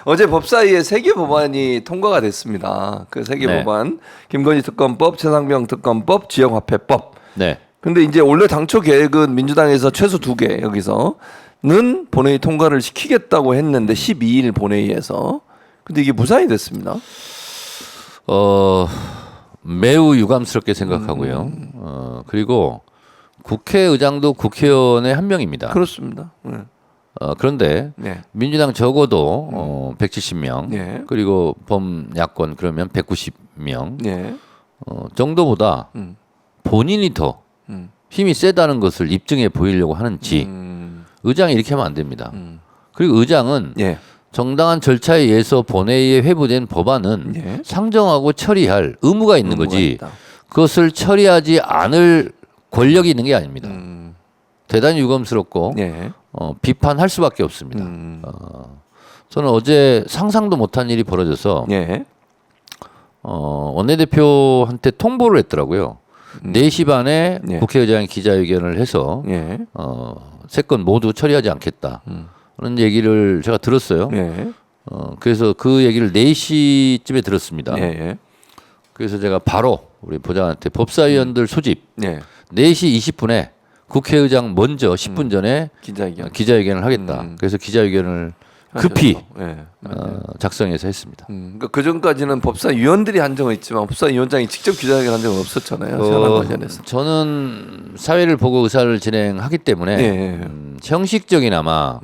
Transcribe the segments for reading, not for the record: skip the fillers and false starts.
어제 법사위에 3개 법안이 통과가 됐습니다. 그 3개 네. 법안, 김건희 특검법, 최상병 특검법, 지역화폐법. 네. 근데 이제 원래 당초 계획은 민주당에서 최소 2개 여기서는 본회의 통과를 시키겠다고 했는데 12일 본회의에서. 근데 이게 무산이 됐습니다. 매우 유감스럽게 생각하고요. 그리고 국회의장도 국회의원의 한 명입니다. 그렇습니다. 네. 그런데 네. 민주당 적어도 170명 네. 그리고 범야권 그러면 190명 네. 정도보다 본인이 더 힘이 세다는 것을 입증해 보이려고 하는지 의장이 이렇게 하면 안 됩니다. 그리고 의장은 예. 정당한 절차에 의해서 본회의에 회부된 법안은 예. 상정하고 처리할 의무가 있는 의무가 거지 있다. 그것을 처리하지 않을 권력이 있는 게 아닙니다. 대단히 유감스럽고 예. 비판할 수밖에 없습니다. 저는 어제 상상도 못한 일이 벌어져서 예. 원내대표한테 통보를 했더라고요. 4시 반에 예. 국회의장이 기자회견을 해서 예. 3건 모두 처리하지 않겠다. 그런 얘기를 제가 들었어요. 예. 그래서 그 얘기를 4시쯤에 들었습니다. 예. 그래서 제가 바로 우리 보좌관한테 법사위원들 소집 예. 4시 20분에 국회의장 먼저 10분 전에 기자회견. 을 하겠다. 그래서 기자회견을 급히 예. 작성해서 했습니다. 그러니까 그 전까지는 법사위원들이 한 적은 있지만 법사위원장이 직접 기자회견 한 적은 없었잖아요. 현안 관련해서. 저는 사회를 보고 의사를 진행하기 때문에 예. 형식적이나마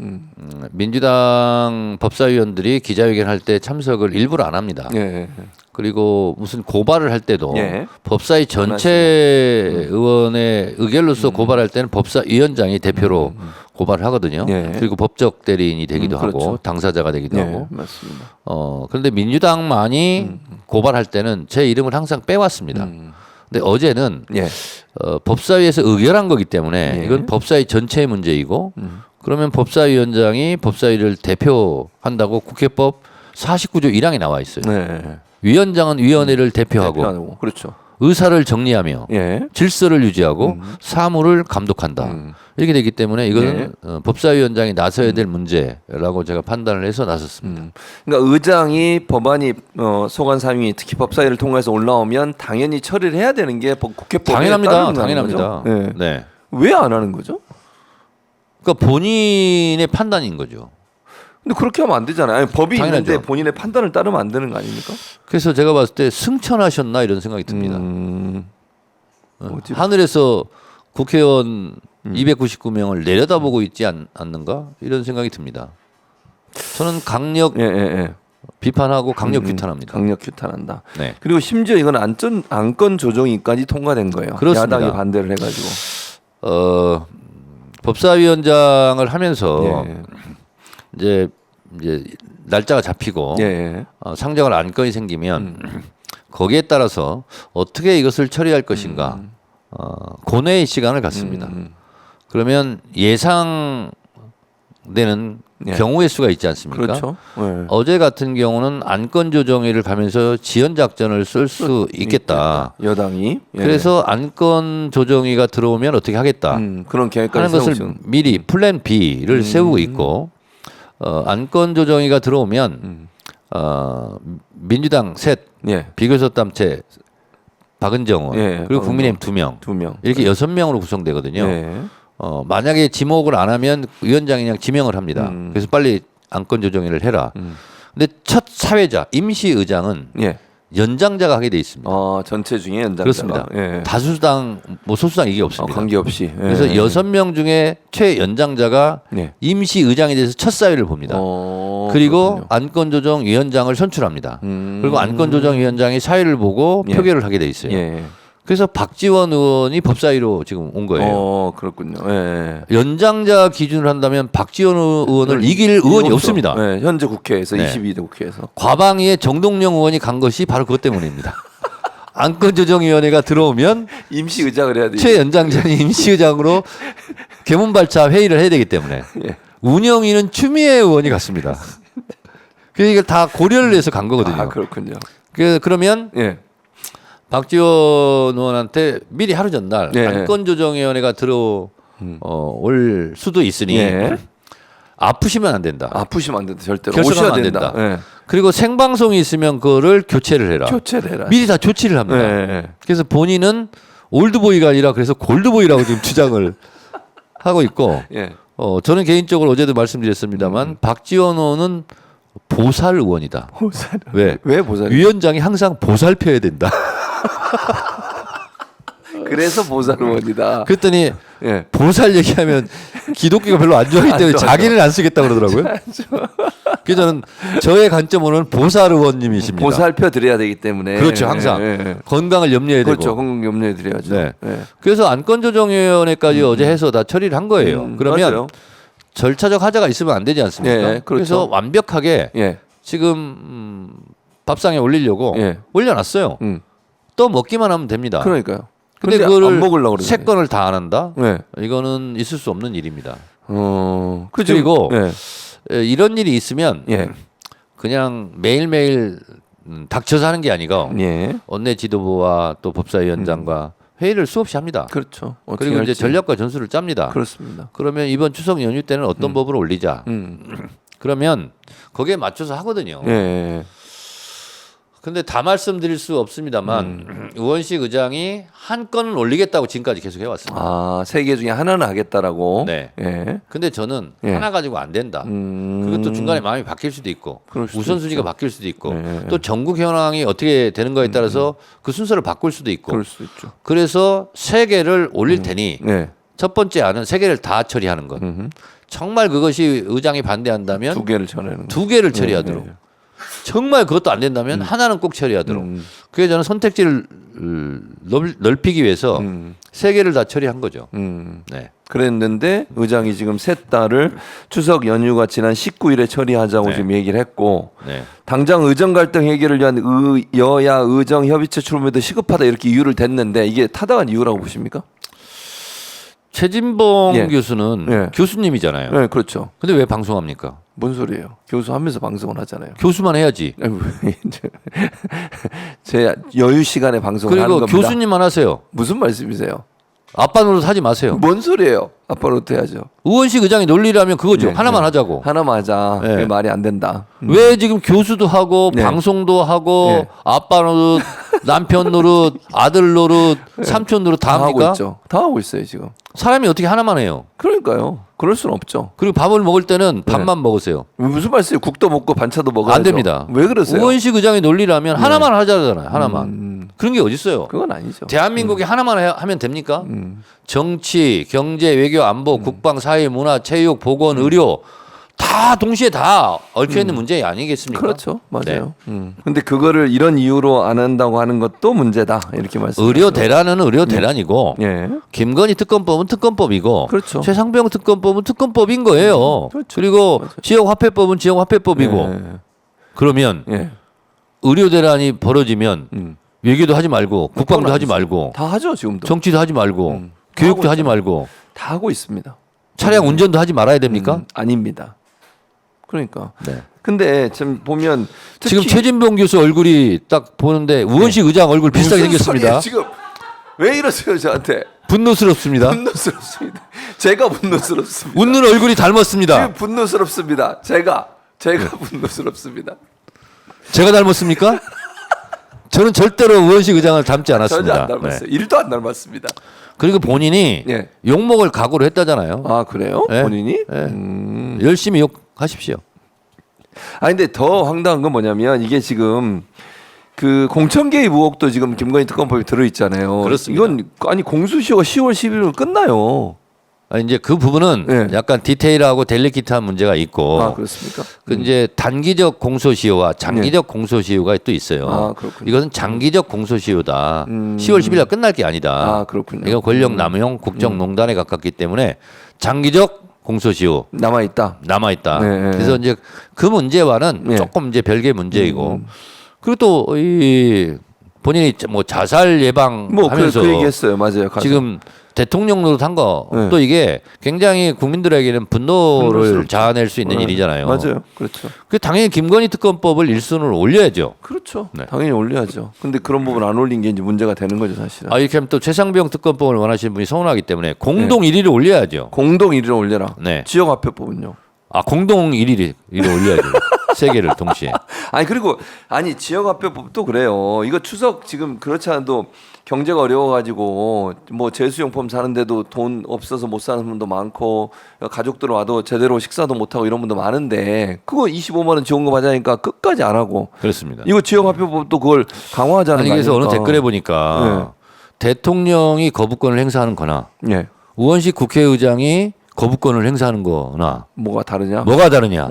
민주당 법사위원들이 기자회견 할 때 참석을 일부러 안 합니다. 예. 그리고 무슨 고발을 할 때도 예. 법사위 전체 의원의 의결로서 고발할 때는 법사위원장이 대표로 고발을 하거든요. 예. 그리고 법적 대리인이 되기도 그렇죠. 하고 당사자가 되기도 예. 하고. 맞습니다. 그런데 민주당만이 고발할 때는 제 이름을 항상 빼왔습니다. 근데 어제는 예. 법사위에서 의결한 거기 때문에 예. 이건 법사위 전체의 문제이고 그러면 법사위원장이 법사위를 대표한다고 국회법 49조 1항에 나와 있어요. 네. 위원장은 위원회를 대표하고 그렇죠. 의사를 정리하며 예. 질서를 유지하고 사무를 감독한다. 이렇게 되기 때문에 이거는 법사위원장이 나서야 될 문제라고 제가 판단을 해서 나섰습니다. 그러니까 의장이 법안이 소관 상위 특히 법사위를 통해서 올라오면 당연히 처리를 해야 되는 게 국회법에 당연합니다. 따르는 당연합니다. 거죠? 네. 네. 왜 안 하는 거죠? 그러니까 본인의 판단인 거죠. 근데 그렇게 하면 안 되잖아요. 아니, 법이 당연하죠. 있는데 본인의 판단을 따르면 안 되는 거 아닙니까? 그래서 제가 봤을 때 승천하셨나 이런 생각이 듭니다. 하늘에서 국회의원 299명을 내려다보고 있지 않는가 이런 생각이 듭니다. 저는 강력 비판하고 강력 규탄합니다. 강력 규탄한다. 네. 그리고 심지어 이건 안건 조정위까지 통과된 거예요. 그렇습니다. 야당이 반대를 해가지고. 법사위원장을 하면서 예. 이제 날짜가 잡히고 예. 상정할 안건이 생기면 거기에 따라서 어떻게 이것을 처리할 것인가 고뇌의 시간을 갖습니다. 그러면 예상되는 경우의 수가 있지 않습니까? 그렇죠. 예. 어제 같은 경우는 안건 조정회를 가면서 지연 작전을 쓸 수 있겠다. 여당이. 예. 그래서 안건 조정위가 들어오면 어떻게 하겠다 그런 계획까지 하는 것을 세우시는. 미리 플랜 B를 세우고 있고 안건 조정위가 들어오면 민주당 셋, 예. 비교섭단체 박은정 의원 예, 그리고 국민의힘 2명 2명. 이렇게 6명으로 구성되거든요. 예. 만약에 지목을 안 하면 위원장이 그냥 지명을 합니다. 그래서 빨리 안건 조정위를 해라. 근데 첫 사회자 임시의장은 예. 연장자가 하게 돼 있습니다. 전체 중에 연장자가. 그렇습니다. 예. 다수당 뭐 소수당 이게 없습니다. 관계없이. 예. 그래서 6명 중에 최연장자가 예. 임시의장에 대해서 첫 사회를 봅니다. 그리고 그렇군요. 안건조정위원장을 선출합니다. 그리고 안건조정위원장이 사회를 보고 예. 표결을 하게 돼 있어요. 예. 그래서 박지원 의원이 법사위로 지금 온 거예요. 그렇군요. 예. 연장자 기준으로 한다면 박지원 의원을 이길 의원이 없죠. 없습니다. 네, 현재 국회에서 네. 22대 국회에서. 과방위에 정동영 의원이 간 것이 바로 그것 때문입니다. 안건조정위원회가 들어오면 임시의장을 해야 돼. 최연장자는 임시의장으로 개문발차 회의를 해야 되기 때문에 예. 운영위는 추미애 의원이 갔습니다. 그래서 이걸 다 고려를 해서 간 거거든요. 그렇군요. 그러면 예. 박지원 의원한테 미리 하루 전날 예. 안건조정위원회가 들어올 수도 있으니 예. 아프시면 안 된다. 아프시면 안 된다. 절대로 결석하면 오셔야 안 된다. 된다. 예. 그리고 생방송이 있으면 그거를 교체를 해라. 교체를 해라. 미리 다 조치를 합니다. 예. 그래서 본인은 올드보이가 아니라 그래서 골드보이라고 지금 주장을 하고 있고 예. 저는 개인적으로 어제도 말씀드렸습니다만 박지원 의원은 보살 의원이다. 보살. 왜? 왜 보살? 위원장이 항상 보살펴야 된다. 그래서 보살 의원이다. 그랬더니 예. 보살 얘기하면 기독교가 별로 안 좋아하기 때문에 안 좋아. 자기는 안 쓰겠다 그러더라고요. 그래서 저는 저의 관점으로는 보살 의원님이십니다. 보살펴 드려야 되기 때문에. 그렇죠, 항상 건강을 염려해야 그렇죠. 되고. 건강 염려해 드려야죠. 네. 예. 그래서 안건조정위원회까지 어제 해서 다 처리를 한 거예요. 그러면 맞아요. 절차적 하자가 있으면 안 되지 않습니까? 예, 그렇죠. 그래서 완벽하게 예. 지금 밥상에 올리려고 예. 올려놨어요. 또 먹기만 하면 됩니다. 그러니까요. 근데 안 그거를 먹으려고 세 그러네. 건을 다 안 한다? 네. 이거는 있을 수 없는 일입니다. 그죠. 그리고 예. 이런 일이 있으면 예. 그냥 매일매일 닥쳐서 하는 게 아니고 예. 원내 지도부와 또 법사위원장과 회의를 수없이 합니다. 그렇죠. 어떻게 그리고 이제 할지. 전략과 전술을 짭니다. 그렇습니다. 그러면 이번 추석 연휴 때는 어떤 법으로 올리자. 그러면 거기에 맞춰서 하거든요. 예. 근데 다 말씀드릴 수 없습니다만 우원식 의장이 한 건을 올리겠다고 지금까지 계속 해왔습니다. 아, 세 개 중에 하나는 하겠다라고. 네. 예. 근데 저는 예. 하나 가지고 안 된다. 그것도 중간에 마음이 바뀔 수도 있고 그럴 수도 우선순위가 있죠. 바뀔 수도 있고 네. 또 전국 현황이 어떻게 되는가에 따라서 그 순서를 바꿀 수도 있고 그럴 수 있죠. 그래서 세 개를 올릴 테니 네. 첫 번째 안은 세 개를 다 처리하는 것. 정말 그것이 의장이 반대한다면 두 개를 전하는 거. 두 개를 처리하도록. 네. 정말 그것도 안 된다면 하나는 꼭 처리하도록. 그래서 저는 선택지를 넓히기 위해서 세 개를 다 처리한 거죠. 네. 그랬는데 의장이 지금 셋 다를 추석 연휴가 지난 19일에 처리하자고 네. 지금 얘기를 했고 네. 당장 의정 갈등 해결을 위한 여야 의정 협의체 출범에도 시급하다 이렇게 이유를 댔는데 이게 타당한 이유라고 보십니까? 최진봉 예. 교수는 예. 교수님이잖아요. 네, 그렇죠. 근데 왜 방송합니까? 뭔 소리예요? 교수 하면서 방송을 하잖아요. 교수만 해야지. 아이고, 제 여유 시간에 방송을 하는 그리고 겁니다. 교수님만 하세요. 무슨 말씀이세요? 아빠 노릇 하지 마세요. 뭔 소리예요? 아빠로 해야죠. 우원식 의장이 논리라면 그거죠. 네, 하나만 네. 하자고. 하나만 하자. 네. 그게 말이 안 된다. 왜 지금 교수도 하고 네. 방송도 하고 네. 아빠 노릇, 남편 노릇, 아들 노릇, 삼촌 노릇 다 다 하고 합니까? 있죠. 다 하고 있어요 지금. 사람이 어떻게 하나만 해요? 그러니까요. 그럴 수는 없죠. 그리고 밥을 먹을 때는 밥만 먹으세요. 무슨 말씀이에요? 국도 먹고 반찬도 먹어야죠. 안 됩니다. 왜 그러세요? 우원식 의장의 논리라면 하나만 하자잖아요. 하나만. 그런 게 어디 있어요? 그건 아니죠. 대한민국이 하나만 하면 됩니까? 정치, 경제, 외교, 안보, 국방, 사회, 문화, 체육, 보건, 의료 다 동시에 다 얽혀 있는 문제 아니겠습니까? 그렇죠. 맞아요. 근데 그거를 이런 이유로 안 한다고 하는 것도 문제다. 이렇게 말씀. 의료 대란은 의료 대란이고 예. 김건희 특검법은 특검법이고 그렇죠. 최상병 특검법은 특검법인 거예요. 그렇죠. 그리고 맞아요. 지역 화폐법은 지역 화폐법이고 예. 그러면 예. 의료 대란이 벌어지면 외교도 하지 말고 국방도 하지 말고 다 하죠 지금도. 정치도 하지 말고 교육도 하지 말고 다 하고 있습니다. 차량 운전도 하지 말아야 됩니까? 아닙니다. 그러니까. 네. 근데 지금 보면 특히 지금 최진봉 교수 얼굴이 딱 보는데 우원식 의장 얼굴 비슷하게 무슨 생겼습니다. 소리예요, 지금 왜 이러세요 저한테? 분노스럽습니다. 분노스럽습니다. 제가 분노스럽습니다. 웃는 얼굴이 닮았습니다. 지금 분노스럽습니다. 제가 분노스럽습니다. 제가 닮았습니까? 저는 절대로 우원식 의장을 닮지 않았습니다. 전혀 안 닮았어요. 네. 1도 안 닮았습니다. 그리고 본인이 예. 욕먹을 각오를 했다잖아요. 아 그래요? 네. 본인이? 네. 열심히 욕하십시오. 아 근데 더 황당한 건 뭐냐면 이게 지금 그 공천 개입 의혹도 지금 김건희 특검법에 들어 있잖아요. 그렇습니다. 이건 아니 공수시효가 10월 11일 끝나요. 이제 그 부분은 네. 약간 디테일하고 델리키트한 문제가 있고 아 그렇습니까? 그 이제 단기적 공소시효와 장기적 공소시효가 또 있어요. 아, 그렇군요. 이것은 장기적 공소시효다. 10월 10일 날 끝날 게 아니다. 아 그렇군요. 이건 권력 남용 국정농단에 가깝기 때문에 장기적 공소시효 남아 있다. 남아 있다. 네. 그래서 이제 그 문제와는 네. 조금 이제 별개 문제이고 그리고 또 이 본인이 뭐 자살 예방하면서 그 얘기했어요. 맞아요. 가서. 지금 대통령 노릇한 거 또 네. 이게 굉장히 국민들에게는 분노를 분노스럽죠. 자아낼 수 있는 네. 일이잖아요. 맞아요. 그렇죠. 그 당연히 김건희 특검법을 일순으로 올려야죠. 그렇죠. 네. 당연히 올려야죠. 근데 그런 부분 안 올린 게 이제 문제가 되는 거죠, 사실은. 아 이렇게 하면 또 최상병 특검법을 원하시는 분이 서운하기 때문에 네. 공동 1위를 올려야죠. 공동 1위를 올려라. 네. 지역 화폐법은요. 아 공동 1위를 올려야죠. 세 개를 동시에. 아니 그리고 아니 지역화폐법도 그래요. 이거 추석 지금 그렇지 않아도 경제가 어려워가지고 뭐 제수용품 사는데도 돈 없어서 못 사는 분도 많고 가족들 와도 제대로 식사도 못 하고 이런 분도 많은데 그거 25만 원 지원금 하자니까 끝까지 안 하고. 그렇습니다. 이거 지역화폐법도 그걸 강화하자는 아니 거 그래서 아닙니까? 어느 댓글에 보니까 대통령이 거부권을 행사하는 거나 네. 우원식 국회의장이 거부권을 행사하는 거나 뭐가 다르냐? 뭐가 다르냐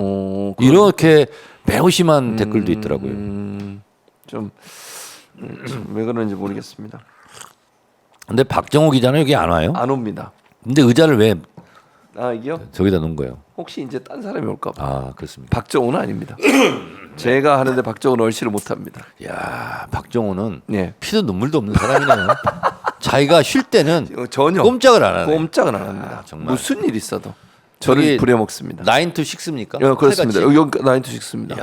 이렇게 이렇게 매우 심한 댓글도 있더라고요. 좀 왜 그런지 모르겠습니다. 근데 박정호 기자는 여기 안 와요? 안 옵니다. 근데 의자를 왜 아 이게요? 저기다 놓은 거예요? 혹시 이제 딴 사람이 올까봐. 아 그렇습니다. 박정호는 아닙니다. 제가 하는데 박정호는 얼씨를 못합니다. 야 박정호는 네. 피도 눈물도 없는 사람이네요. 자기가 쉴 때는 전혀 꼼짝을 안 하네. 꼼짝은 안 합니다. 아, 정말. 무슨 일 있어도 저를 저기 부려먹습니다. 9 to 6입니까? 예, 그렇습니다. 칼같이? 여기 9 to 6입니다.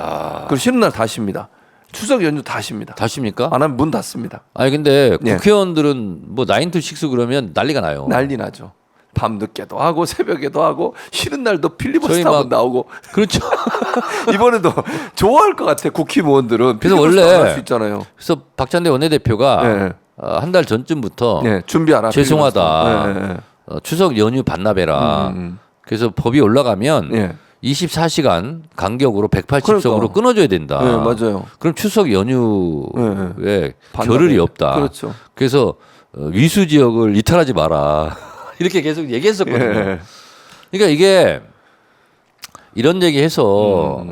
그리고 쉬는 날 다 쉽니다. 추석 연휴 다 쉽니다. 다 쉽니까? 안 하면 문 닫습니다. 아니 근데 예. 국회의원들은 뭐 9 to 6 그러면 난리가 나요. 난리 나죠. 밤 늦게도 하고 새벽에도 하고 쉬는 날도 저희 필리버스터 막- 한번 나오고 그렇죠. 이번에도 좋아할 것 같아 국회의원들은. 그래서 필리버스터 원래- 할 수 있잖아요. 그래서 박찬대 원내대표가 예. 한 달 전쯤부터 네, 준비하라. 죄송하다. 필리버스터. 예, 예. 추석 연휴 반납해라. 그래서 법이 올라가면 예. 24시간 간격으로 180석으로 그러니까. 끊어줘야 된다. 네, 맞아요. 그럼 추석 연휴에 반납해. 겨를이 없다. 그렇죠. 그래서 위수 지역을 이탈하지 마라. 이렇게 계속 얘기했었거든요. 예. 그러니까 이게 이런 얘기해서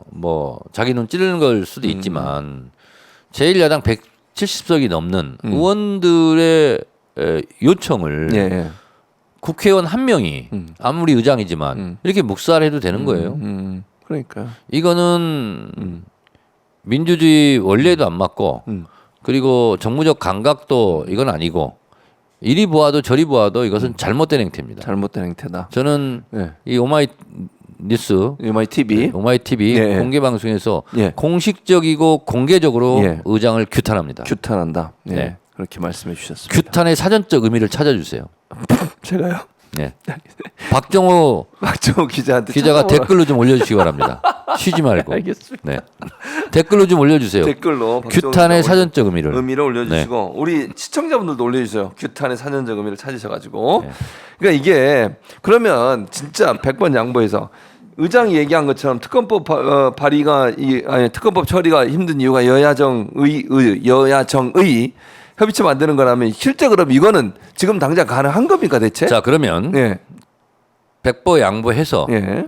뭐 자기 눈 찌르는 걸 수도 있지만 제1야당 170석이 넘는 의원들의 요청을 예. 국회의원 한 명이 아무리 의장이지만 이렇게 묵살해도 되는 거예요. 그러니까요. 이거는 민주주의 원리에도 안 맞고 그리고 정무적 감각도 이건 아니고 이리 보아도 저리 보아도 이것은 잘못된 행태입니다. 잘못된 행태다. 저는 예. 이 오마이 뉴스 MI TV. 오마이 TV 예. 공개 방송에서 예. 공식적이고 공개적으로 예. 의장을 규탄합니다. 규탄한다. 예. 네. 그렇게 말씀해 주셨습니다. 규탄의 사전적 의미를 찾아주세요. 제가요? 네. 박정호 박정호 기자한테 기자가 찾아보라- 댓글로 좀 올려주시기 바랍니다. 쉬지 말고. 알겠습니다. 네. 댓글로 좀 올려주세요. 댓글로 박정호 규탄의 기자 사전적 의미를. 의미를 올려주시고 우리 시청자분들도 올려주세요. 규탄의 사전적 의미를 찾으셔가지고 네. 그러니까 이게 그러면 진짜 100번 양보해서 의장이 얘기한 것처럼 특검법 발의가 아니 특검법 처리가 힘든 이유가 여야정의 협의체 만드는 거라면 실제 그럼 이거는 지금 당장 가능한 겁니까 대체? 자 그러면 예, 백보 양보해서 예.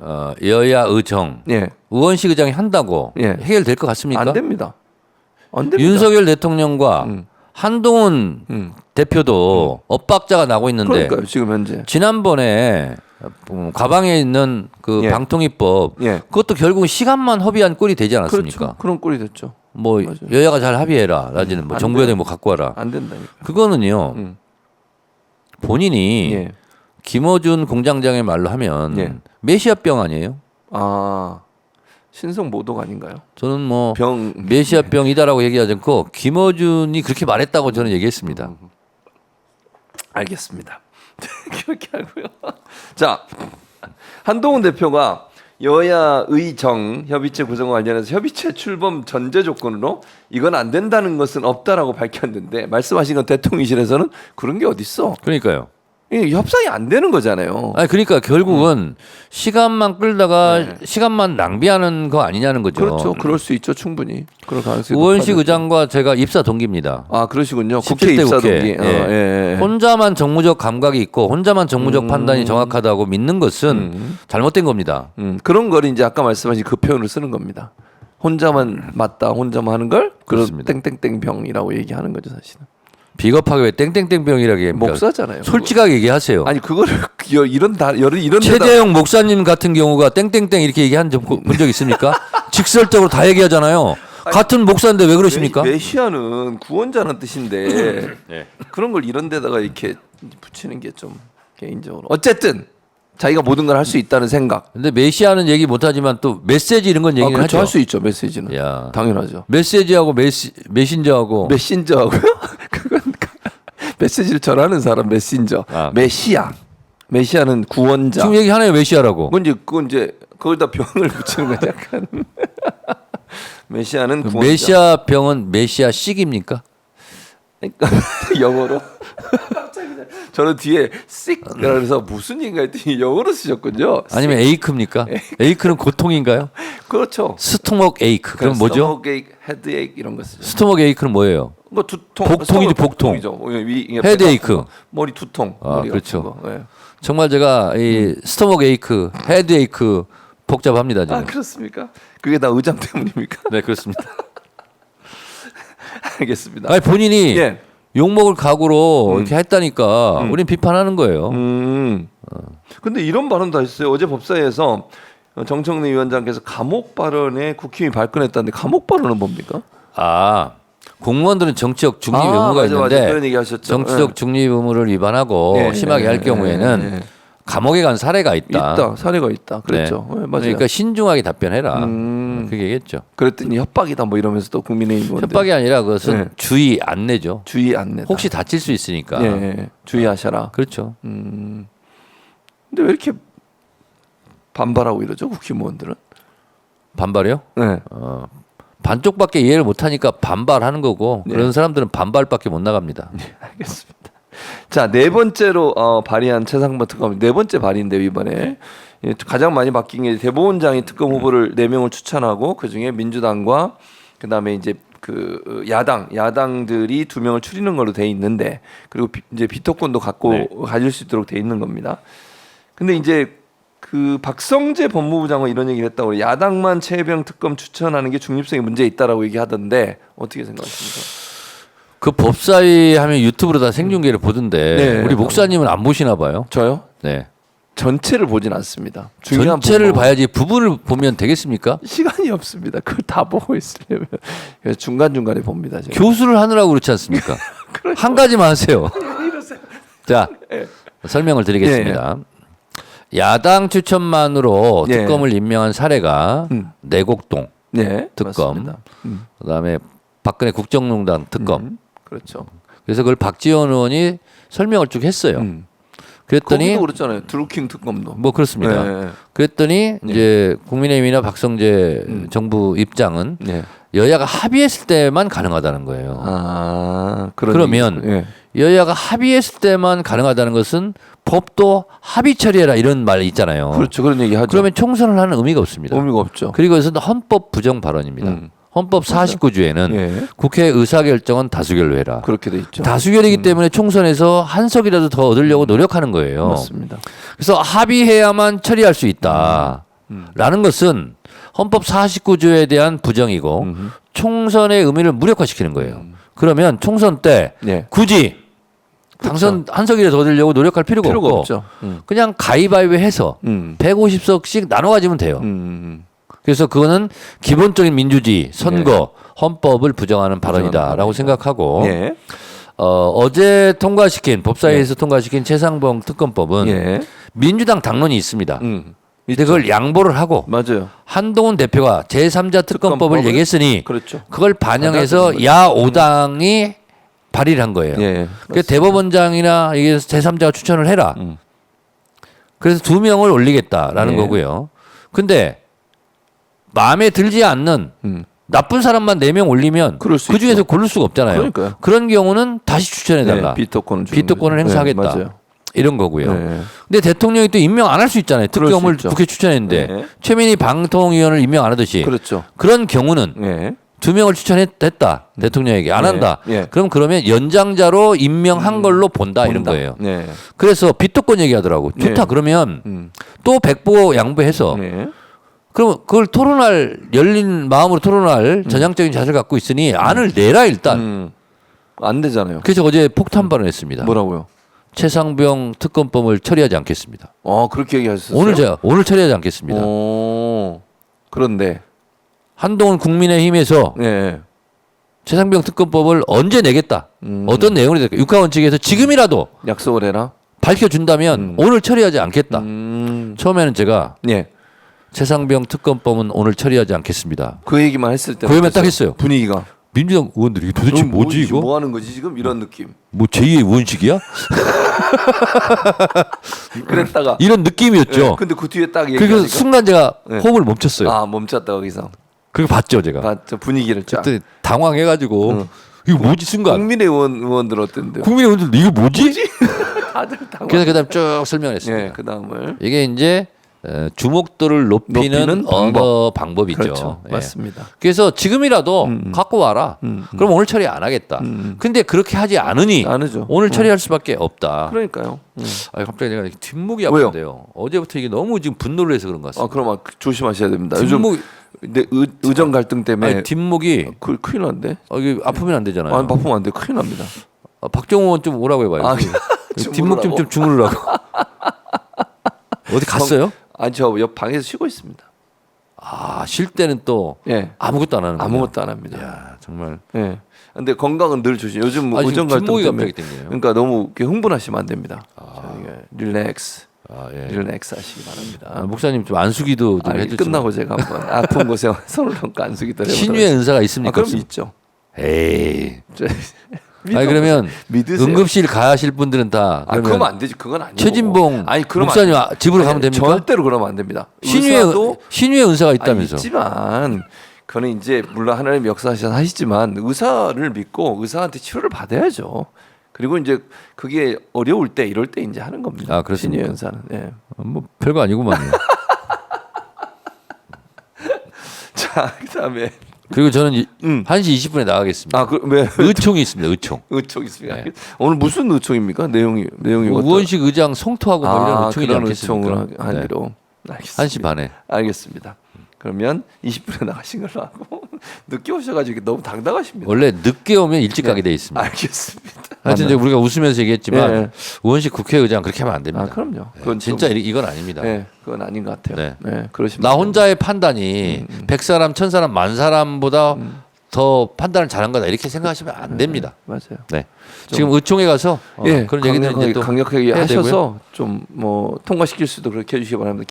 여야 의정 예, 의원식 의장이 한다고 예. 해결될 것 같습니까? 안 됩니다. 안 됩니다. 윤석열 대통령과 한동훈 대표도 엇박자가 나고 있는데 그러니까요 지금 현재. 지난번에 가방에 있는 그 예. 방통위법 예. 그것도 결국 시간만 허비한 꼴이 되지 않았습니까? 그렇죠. 그런 꼴이 됐죠. 뭐 맞아요. 여야가 잘 합의해라. 라지는 뭐 안 정부에 돼요. 뭐 갖고 와라. 안 된다니까. 그거는요. 본인이 예. 김어준 공장장의 말로 하면 예. 메시아병 아니에요? 아 신성 모독 아닌가요? 저는 뭐 병 메시아병이다라고 얘기하지 않고 김어준이 그렇게 말했다고 저는 얘기했습니다. 알겠습니다. 그렇게 하고요. 자 한동훈 대표가 여야 의정 협의체 구성 관련해서 협의체 출범 전제 조건으로 이건 안 된다는 것은 없다라고 밝혔는데 말씀하신 건 대통령실에서는 그런 게 어디 있어? 그러니까요. 이 협상이 안 되는 거잖아요. 아니 그러니까 결국은 시간만 끌다가 시간만 낭비하는 거 아니냐는 거죠. 그렇죠. 그럴 수 있죠. 충분히. 그럴 가능성이 우원식 높아졌죠. 의장과 제가 입사 동기입니다. 아 그러시군요. 국회 17대 입사 국회. 동기. 예. 예. 혼자만 정무적 감각이 있고 혼자만 정무적 판단이 정확하다고 믿는 것은 잘못된 겁니다. 그런 걸 이제 아까 말씀하신 그 표현을 쓰는 겁니다. 혼자만 맞다, 혼자만 하는 걸 그런 그렇습니다. 땡땡땡 병이라고 얘기하는 거죠 사실은. 비겁하게 왜 땡땡땡병이라고 얘기합니까? 목사잖아요. 솔직하게 얘기하세요. 아니 그거를 이런 데다 최재형 목사님 같은 경우가 땡땡땡 이렇게 얘기한 적 본 적 있습니까? 직설적으로 다 얘기하잖아요. 같은 목사인데 왜 그러십니까? 메시아는 구원자는 뜻인데 네. 그런 걸 이런 데다가 이렇게 붙이는 게 좀 개인적으로 어쨌든 자기가 모든 걸 할 수 있다는 생각. 근데 메시아는 얘기 못하지만 또 메시지 이런 건 얘기는 그렇죠. 하죠. 할 수 있죠 메시지는. 야. 당연하죠. 메시지하고 메신저하고 메신저하고요? 그건 메시지를 전하는 사람 메신저. 아. 메시아. 메시아는 구원자. 지금 얘기하네요 메시아라고. 그건 이제 거기다 병을 붙이는 건 약간 메시아는 구원자. 메시아 병은 메시아 씩입니까? 영어로 저는 뒤에 sick 그래서 무슨 인가 했더니 영어로 쓰셨군요. 아니면 에이크입니까? 에이크는 고통인가요? 그렇죠. 스토먹 에이크. 그럼 뭐죠? 스토머크, 헤드에이크 이런 거 쓰죠. 스토먹 에이크는 뭐예요? 뭐 두통, 복통이지, 복통. 헤드에이크. 머리 두통. 아, 머리 그렇죠. 같은 거. 네. 정말 제가 이 스토먹 에이크, 헤드 에이크 복잡합니다 지금. 아 그렇습니까? 그게 다 의장 때문입니까? 네 그렇습니다. 알겠습니다. 아니 본인이 예. 욕 먹을 각오로 이렇게 했다니까 우린 비판하는 거예요. 근데 이런 발언도 하셨어요. 어제 법사위에서 정청래 위원장께서 감옥 발언에 국힘이 발끈했다는데 감옥 발언은 뭡니까? 아 공무원들은 정치적 중립 의무가 맞아, 있는데 그런 얘기 하셨죠. 정치적 중립 의무를 위반하고 예, 심하게 할 예, 경우에는 예. 감옥에 간 사례가 있다. 있다. 사례가 있다. 그랬죠. 네. 네, 맞아요. 그러니까 신중하게 답변해라. 그게 얘기했죠. 그랬더니 협박이다 뭐 이러면서 또 국민의힘 의원들 협박이 아니라 그것은 네. 주의 안내죠. 주의 안내. 혹시 다칠 수 있으니까. 예, 주의하셔라. 그렇죠. 근데 왜 이렇게 반발하고 이러죠? 국힘의원들은? 반발이요? 네. 반쪽밖에 이해를 못하니까 반발하는 거고 네. 그런 사람들은 반발밖에 못 나갑니다. 알겠습니다. 자, 네 번째로 발의한 최상범 특검 네 번째 발의인데 이번에 예, 가장 많이 바뀐 게 대법원장이 특검 후보를 4명을 추천하고 그 중에 민주당과 그다음에 이제 그 야당들이 2명을 추리는 걸로 돼 있는데 그리고 이제 비토권도 가질 수 있도록 돼 있는 겁니다. 근데 이제 그 박성재 법무부 장관 이런 얘기를 했다고 그래요. 야당만 최혜병 특검 추천하는 게 중립성에 문제 있다라고 얘기하던데 어떻게 생각하십니까? 그 법사위 하면 유튜브로 다 생중계를 보던데 네. 우리 목사님은 안 보시나 봐요. 저요? 네. 전체를 보진 않습니다. 중요한 전체를 부분. 봐야지 부분을 보면 되겠습니까? 시간이 없습니다. 그걸 다 보고 있으려면 그래서 중간중간에 봅니다. 제가. 교수를 하느라고 그렇지 않습니까? 한 가지만 하세요. 자, 설명을 드리겠습니다. 야당 추천만으로 예. 특검을 임명한 사례가 내곡동 네, 특검, 맞습니다. 그다음에 박근혜 국정농단 특검. 그렇죠. 그래서 그걸 박지원 의원이 설명을 쭉 했어요. 그랬더니 거기도 그렇잖아요. 드루킹 특검도. 뭐 그렇습니다. 네. 그랬더니 이제 국민의힘이나 박성재 정부 입장은 네. 여야가 합의했을 때만 가능하다는 거예요. 아, 그러면 예. 여야가 합의했을 때만 가능하다는 것은 법도 합의 처리해라 이런 말 있잖아요. 그렇죠. 그런 얘기 하죠. 그러면 총선을 하는 의미가 없습니다. 의미가 없죠. 그리고 이것은 헌법 부정 발언입니다. 헌법 49조에는 예. 국회 의사결정은 다수결로 해라. 그렇게 돼 있죠. 다수결이기 때문에 총선에서 한 석이라도 더 얻으려고 노력하는 거예요. 맞습니다. 그래서 합의해야만 처리할 수 있다. 라는 것은 헌법 49조에 대한 부정이고 총선의 의미를 무력화시키는 거예요. 그러면 총선 때 예. 굳이 당선 한 석이라도 얻으려고 노력할 필요가 없고 없죠. 그냥 가위바위보 해서 150석씩 나눠 가지면 돼요. 그래서 그거는 기본적인 민주주의, 선거, 헌법을 부정하는 발언이다라고 생각하고 예. 어제 통과시킨 법사위에서 통과시킨 최상봉 특검법은 예. 민주당 당론이 있습니다. 근데 그걸 양보를 하고 맞아요. 한동훈 대표가 제3자 특검법을 특검법을- 얘기했으니 그렇죠. 그걸 반영해서 야 5당이 발의를 한 거예요. 예. 그래서 대법원장이나 이게 제3자가 추천을 해라. 그래서 2명을 올리겠다라는 예. 거고요. 근데 마음에 들지 않는 나쁜 사람만 4명 올리면 그럴 수 그 중에서 있죠. 고를 수가 없잖아요. 그러니까요. 그런 경우는 다시 추천해달라. 비토권을 주는 비토권을 거죠. 행사하겠다. 네, 맞아요. 이런 거고요. 네. 근데 대통령이 또 임명 안 할 수 있잖아요. 그럴 수 특검을 있죠. 국회 추천했는데 네. 최민희 방통위원을 임명 안 하듯이 그렇죠. 그런 경우는 예. 2명을 추천했다 대통령에게 안 네. 한다. 예. 그러면 연장자로 임명한 걸로 본다 이런 본다. 거예요. 네. 그래서 비토권 얘기하더라고. 좋다 네. 그러면 또 백보 양보해서 네. 그럼 그걸 토론할 열린 마음으로 토론할 전향적인 자세를 갖고 있으니 안을 내라 일단. 안 되잖아요. 그래서 어제 폭탄 발언했습니다. 뭐라고요? 최상병 특검법을 처리하지 않겠습니다. 그렇게 얘기하셨어요. 오늘 처리하지 않겠습니다. 그런데 한동훈 국민의힘에서 네. 최상병 특검법을 언제 내겠다. 어떤 내용이 될까? 육하원 측에서 지금이라도 약속을 해라. 밝혀준다면 오늘 처리하지 않겠다. 처음에는 제가 예. 최상병 특검법은 오늘 처리하지 않겠습니다. 그 얘기만 했을 때 그 얘기만 딱 했어요. 분위기가 민주당 의원들이 이게 도대체 그럼 뭐지 이거? 뭐 하는 거지 지금 이런 느낌. 뭐 제2의 의원식이야? 그랬다가 이런 느낌이었죠. 예, 근데 그 뒤에 딱 그리고 얘기하니까 순간 제가 네. 호흡을 멈췄어요. 아 멈췄다 거기서. 그거 봤죠 제가. 봤죠 분위기를 쫙. 그때 당황해가지고 이거 뭐지 순간. 국민의 의원들 어땠는데요? 국민의 의원들 이거 뭐지? 다들 당황. 그래서 그다음 쭉 설명했습니다. 예, 그 다음을 이게 이제 주목도를 높이는 높이는 언어 방법이죠. 그렇죠, 예. 맞습니다. 그래서 지금이라도 갖고 와라. 그럼 오늘 처리 안 하겠다. 근데 그렇게 하지 않으니 안 하죠. 오늘 처리할 수밖에 없다. 그러니까요. 아 갑자기 내가 뒷목이 왜요? 아픈데요. 어제부터 이게 너무 지금 분노를 해서 그런 것 같습니다. 아 그럼 조심하셔야 됩니다. 뒷목 요즘 근데 의정 갈등 때문에 아니, 뒷목이 큰일 난데. 이게 아프면 안 되잖아요. 안 바쁘면 안 돼. 큰일 납니다. 박정호 의원 좀 오라고 해봐요. 아, 뒷목 좀 주무르라고. 어디 갔어요? 아니 저 옆 방에서 쉬고 있습니다. 아, 쉴 때는 또 예. 아무것도 안 하는 거예요. 아무것도 안 합니다. 야, 정말. 예. 근데 건강은 늘 조심. 요즘 아, 의정 지금 갈등 뒷목이 때문에 갑자기 땡기네요. 그러니까 너무 이렇게 흥분하시면 안 됩니다. 릴렉스. 예. 릴렉스 하시기 바랍니다. 목사님 좀 안수기도 좀 해주죠. 끝나고 제가 한번 아픈 곳에 손을 얹고 안수기도 해보도록 신유의 은사가 있습니까? 그럼 없습니까? 있죠. 에이. 믿어. 아니 그러면 믿으세요. 응급실 가실 분들은 다 아, 그러면 안 되지. 그건 아니고. 최진봉 아니, 그러면 목사님 안 되지. 집으로 아니, 가면 됩니까? 절대로 그러면 안 됩니다. 신유의 은사가 있다면서. 있지만 그거는 이제 물론 하나님 역사하셔서 하시지만 의사를 믿고 의사한테 치료를 받아야죠. 그리고 이제 그게 어려울 때 이럴 때 이제 하는 겁니다. 아, 그렇습니까? 신유의 은사는. 예. 뭐 별거 아니구만요. 자, 그다음에 그리고 저는 1시 20분에 나가겠습니다. 왜 의총이 있습니다. 의총. 의총 있습니까? 네. 오늘 무슨 의총입니까? 내용이 어떤- 우원식 의장 송토하고 뭐 이런 의총이지 그런 않겠습니까? 의총을 네. 하기로. 알겠습니다. 1시 반에. 알겠습니다. 그러면 20분에 나가신 걸로 하고 늦게 오셔가지고 너무 당당하십니다. 원래 늦게 오면 일찍 가게 돼 있습니다. 알겠습니다. 하여튼 이제 우리가 웃으면서 얘기했지만 예. 우원식 국회의장 그렇게 하면 안 됩니다. 아 그럼요. 그건 진짜 이건 아닙니다. 네, 그건 아닌 것 같아요. 네. 네, 그러십니다. 나 혼자의 판단이 100사람, 1000사람, 10,000사람보다 더 판단을 잘한 거다 이렇게 생각하시면 안 됩니다. 맞아요. 네. 지금 의총에 가서 예, 그런 얘기들 이제 또 강력하게 해야 하셔서 되고요. 좀 뭐 통과시킬 수도 그렇게 해주시기 바랍니다.